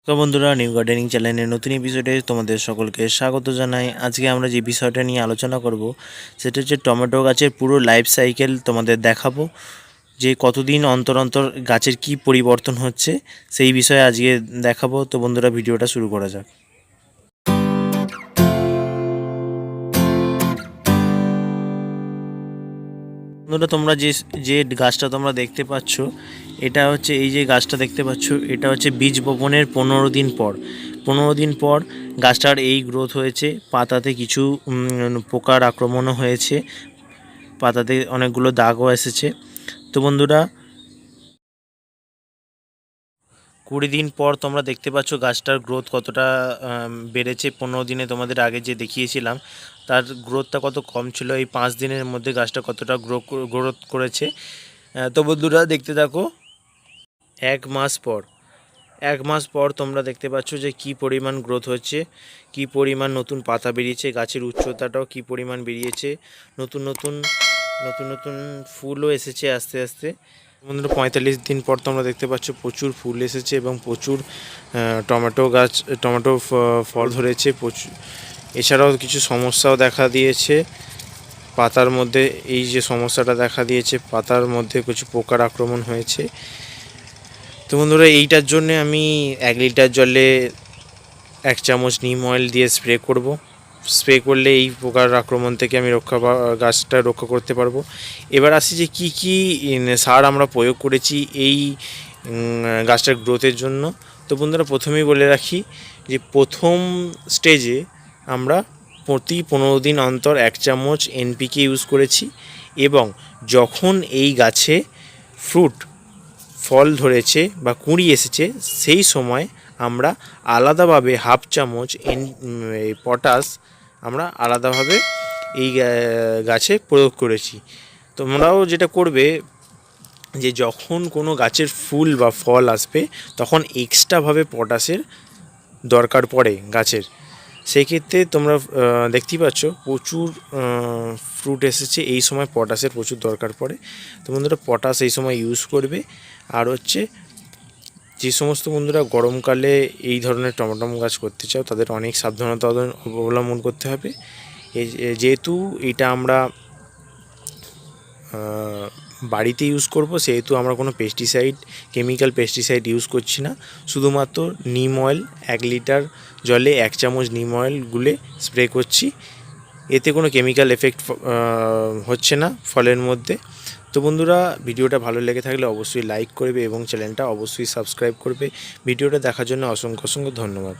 তো বন্ধুরা, new gardening চ্যানেলের নতুন এপিসোডে তোমাদের সকলকে স্বাগত জানাই। আজকে আমরা যে বিষয়টা নিয়ে আলোচনা করব সেটা হচ্ছে টমেটো গাছের পুরো লাইফ সাইকেল তোমাদের দেখাবো, যে কতদিন অন্তর অন্তর গাছের কি পরিবর্তন হচ্ছে সেই বিষয়ে আজকে দেখাবো। তো বন্ধুরা, ভিডিওটা শুরু করা যাক। বন্ধুরা, তোমরা যে যে গাছটা তোমরা দেখতে পাচ্ছ, এটা হচ্ছে এই যে গাছটা দেখতে পাচ্ছ, এটা হচ্ছে বীজ বপনের 15 দিন পর। 15 দিন পর গাছটার এই গ্রোথ হয়েছে। পাতাতে কিছু পোকার আক্রমণও হয়েছে, পাতাতে অনেকগুলো দাগও এসেছে। তো বন্ধুরা, 20 দিন পর তোমরা দেখতে পাচ্ছ গাছটার গ্রোথ কতটা বেড়েছে। 15 দিনে তোমাদের আগে যে দেখিয়েছিলাম তার গ্রোথটা কত কম ছিল, এই 5 দিনের মধ্যে গাছটা কতটা গ্রোথ করেছে। তো বন্ধুরা, দেখতে থাকো। 1 মাস পর তোমরা দেখতে পাচ্ছ যে কি পরিমাণ গ্রোথ হচ্ছে, কি পরিমাণ নতুন পাতা বেরিয়েছে, গাছের উচ্চতাটাও কি পরিমাণ বেরিয়েছে, নতুন নতুন নতুন নতুন ফুলও এসেছে আস্তে আস্তে। বন্ধুরা, 45 দিন পর তোমরা দেখতে পাচ্ছ প্রচুর ফুল এসেছে এবং প্রচুর টমেটো ফল ধরেছে প্রচুর। এছাড়াও কিছু সমস্যাও দেখা দিয়েছে পাতার মধ্যে। এই যে সমস্যাটা দেখা দিয়েছে, পাতার মধ্যে কিছু পোকার আক্রমণ হয়েছে। তো বন্ধুরা, এইটার জন্য আমি 1 লিটার জলে 1 চামচ নিম অয়েল দিয়ে স্প্রে করব। স্প্রে করলে এই পোকার আক্রমণ থেকে আমি গাছটা রক্ষা করতে পারবো। এবার আসি যে কি কি সার আমরা প্রয়োগ করেছি এই গাছটার গ্রোথের জন্য। তো বন্ধুরা, প্রথমেই বলে রাখি যে প্রথম স্টেজে আমরা প্রতি 15 দিন অন্তর 1 চামচ NPK ইউজ করেছি, এবং যখন এই গাছে ফল ধরেছে বা কুঁড়ি এসেছে সেই সময় আমরা আলাদাভাবে 1/2 চামচ পটাশ আমরা আলাদাভাবে এই গাছে প্রয়োগ করেছি। তোমরাও যেটা করবে যে যখন কোনো গাছের ফুল বা ফল আসবে তখন এক্সট্রাভাবে পটাশের দরকার পড়ে গাছের। সেই ক্ষেত্রে তোমরা দেখতেই পাচ্ছ প্রচুর ফ্রুট এসেছে, এই সময় পটাশের প্রচুর দরকার পড়ে। তো বন্ধুরা, পটাশ এই সময় ইউজ করবে। আর হচ্ছে যে সমস্ত বন্ধুরা গরমকালে এই ধরনের টমেটো গাছ করতে চাও তাদের অনেক সাবধানতা অবলম্বন করতে হবে। যেহেতু এটা আমরা বাড়িতে ইউজ করব, সেহেতু আমরা কোনো কেমিক্যাল পেস্টিসাইড ইউজ করছি না। শুধুমাত্র নিম অয়েল 1 লিটার জলে 1 চামচ নিম অয়েল গুলে স্প্রে করছি। এতে কোনো কেমিক্যাল এফেক্ট হচ্ছে না ফলের মধ্যে। তো বন্ধুরা, ভিডিওটা ভালো লেগে থাকলে অবশ্যই লাইক করবে এবং চ্যানেলটা অবশ্যই সাবস্ক্রাইব করবে। ভিডিওটা দেখার জন্য অসংখ্য ধন্যবাদ।